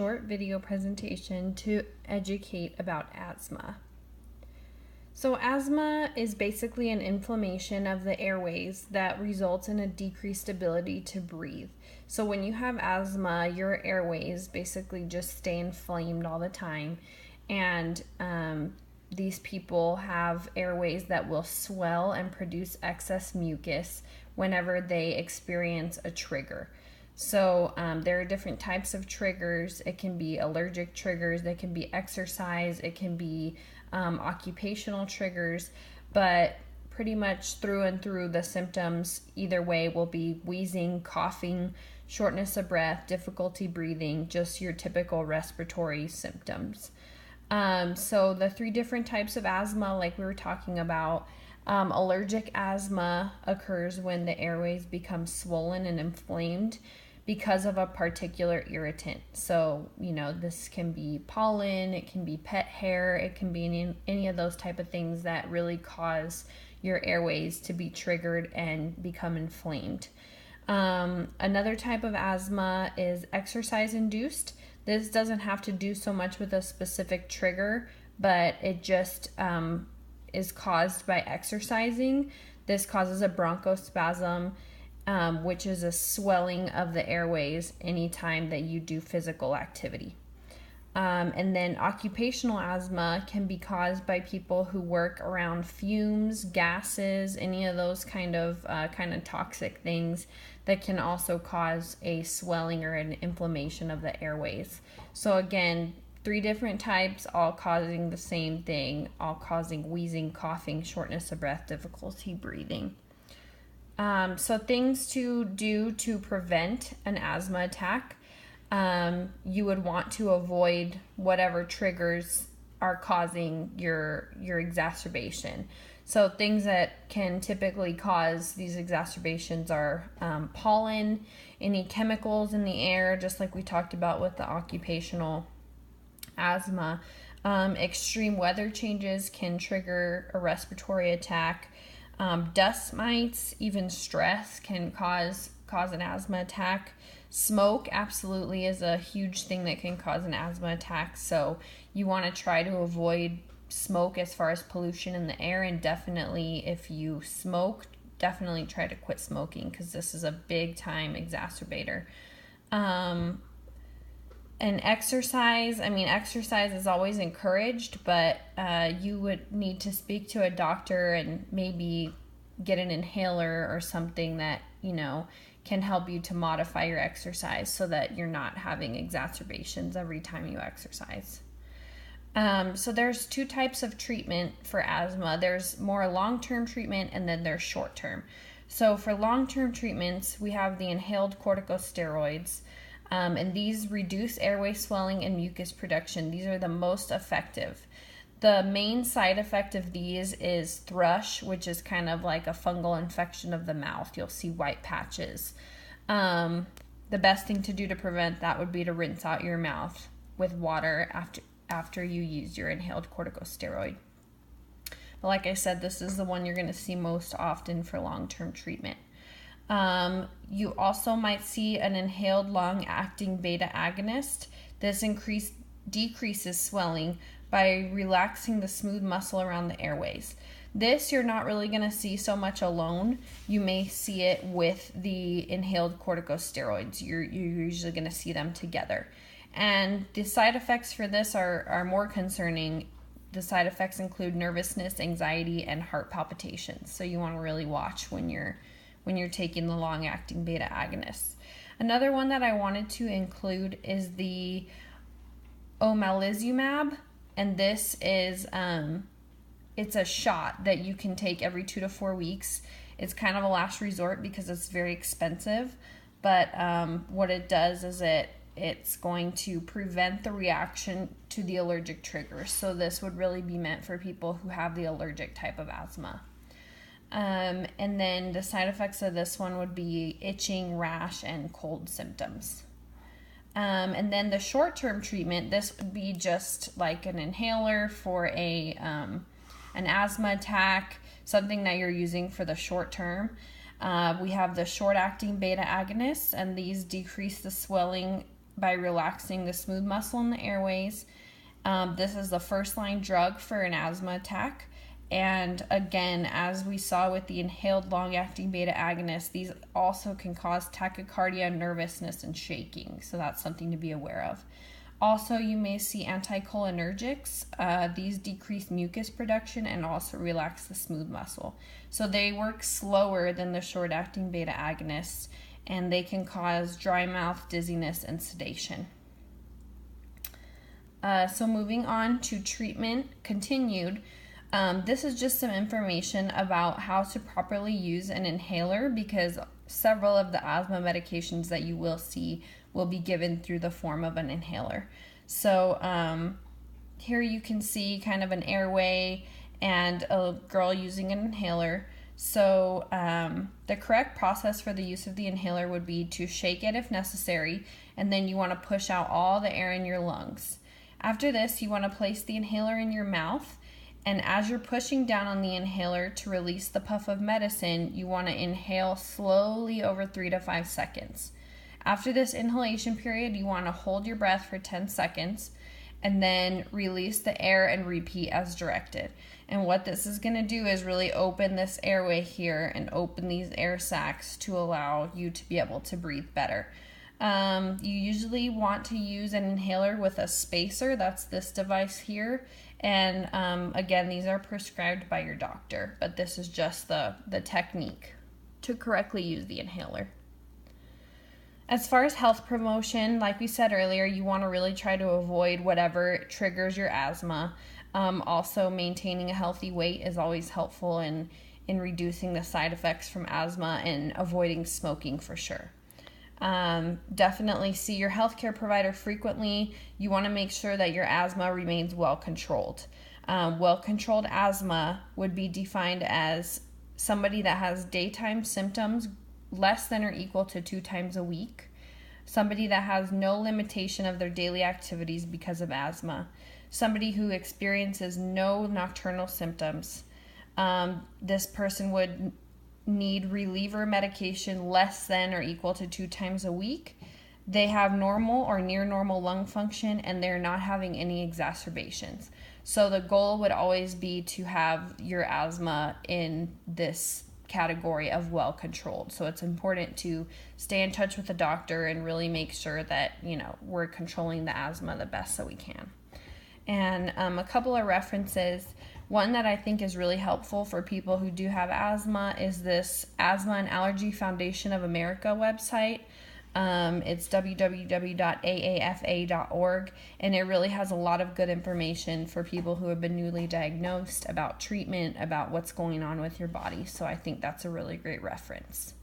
Short video presentation to educate about asthma. So asthma is basically an inflammation of the airways that results in a decreased ability to breathe. So when you have asthma, your airways basically just stay inflamed all the time, and these people have airways that will swell and produce excess mucus whenever they experience a trigger. So there are different types of triggers. It can be allergic triggers, it can be exercise, it can be occupational triggers, but pretty much through and through the symptoms either way will be wheezing, coughing, shortness of breath, difficulty breathing, just your typical respiratory symptoms. So the three different types of asthma, like we were talking about, allergic asthma occurs when the airways become swollen and inflamed because of a particular irritant. So, this can be pollen, it can be pet hair, it can be any of those type of things that really cause your airways to be triggered and become inflamed. Another type of asthma is exercise induced. This doesn't have to do so much with a specific trigger, but it just is caused by exercising. This causes a bronchospasm, which is a swelling of the airways anytime that you do physical activity. And then occupational asthma can be caused by people who work around fumes, gases, any of those kind of toxic things that can also cause a swelling or an inflammation of the airways. So again, three different types, all causing the same thing, all causing wheezing, coughing, shortness of breath, difficulty breathing. So things to do to prevent an asthma attack. You would want to avoid whatever triggers are causing your exacerbation. So things that can typically cause these exacerbations are pollen, any chemicals in the air, just like we talked about with the occupational asthma. Extreme weather changes can trigger a respiratory attack. Dust mites, even stress can cause an asthma attack. Smoke absolutely is a huge thing that can cause an asthma attack. So you want to try to avoid smoke as far as pollution in the air, and definitely if you smoke, definitely try to quit smoking because this is a big time exacerbator. And exercise is always encouraged, but you would need to speak to a doctor and maybe get an inhaler or something that can help you to modify your exercise so that you're not having exacerbations every time you exercise. So there's two types of treatment for asthma. There's more long-term treatment, and then there's short-term. So for long-term treatments, we have the inhaled corticosteroids, and these reduce airway swelling and mucus production. These are the most effective. The main side effect of these is thrush, which is kind of like a fungal infection of the mouth. You'll see white patches. The best thing to do to prevent that would be to rinse out your mouth with water after you use your inhaled corticosteroid. But like I said, this is the one you're going to see most often for long-term treatment. You also might see an inhaled long-acting beta agonist. This decreases swelling by relaxing the smooth muscle around the airways. This you're not really going to see so much alone. You may see it with the inhaled corticosteroids. You're usually going to see them together. And the side effects for this are more concerning. The side effects include nervousness, anxiety, and heart palpitations. So you want to really watch when you're taking the long-acting beta agonists. Another one that I wanted to include is the omalizumab, and this is it's a shot that you can take every 2 to 4 weeks. It's kind of a last resort because it's very expensive, but what it does is it's going to prevent the reaction to the allergic triggers. So this would really be meant for people who have the allergic type of asthma. And then the side effects of this one would be itching, rash, and cold symptoms. And then the short-term treatment, this would be just like an inhaler for an asthma attack, something that you're using for the short term. We have the short-acting beta agonists, and these decrease the swelling by relaxing the smooth muscle in the airways. This is the first line drug for an asthma attack. And again, as we saw with the inhaled long-acting beta agonists, these also can cause tachycardia, nervousness, and shaking. So that's something to be aware of. Also, you may see anticholinergics. These decrease mucus production and also relax the smooth muscle. So they work slower than the short-acting beta agonists, and they can cause dry mouth, dizziness, and sedation. So moving on to treatment continued. This is just some information about how to properly use an inhaler, because several of the asthma medications that you will see will be given through the form of an inhaler. So here you can see kind of an airway and a girl using an inhaler. So the correct process for the use of the inhaler would be to shake it if necessary, and then you want to push out all the air in your lungs. After this, you want to place the inhaler in your mouth, and as you're pushing down on the inhaler to release the puff of medicine, you want to inhale slowly over 3 to 5 seconds. After this inhalation period, you want to hold your breath for 10 seconds and then release the air and repeat as directed. And what this is going to do is really open this airway here and open these air sacs to allow you to be able to breathe better. You usually want to use an inhaler with a spacer. That's this device here. And again, these are prescribed by your doctor, but this is just the technique to correctly use the inhaler. As far as health promotion, like we said earlier, you want to really try to avoid whatever triggers your asthma. Also, maintaining a healthy weight is always helpful in reducing the side effects from asthma, and avoiding smoking for sure. Definitely see your healthcare provider frequently. You want to make sure that your asthma remains well controlled. Well-controlled asthma would be defined as somebody that has daytime symptoms less than or equal to 2 times a week, somebody that has no limitation of their daily activities because of asthma, somebody who experiences no nocturnal symptoms. This person would need reliever medication less than or equal to 2 times a week. They have normal or near normal lung function, and they're not having any exacerbations. So the goal would always be to have your asthma in this category of well controlled. So it's important to stay in touch with the doctor and really make sure that, we're controlling the asthma the best that we can. And a couple of references. One that I think is really helpful for people who do have asthma is this Asthma and Allergy Foundation of America website. It's www.aafa.org, and it really has a lot of good information for people who have been newly diagnosed, about treatment, about what's going on with your body. So I think that's a really great reference.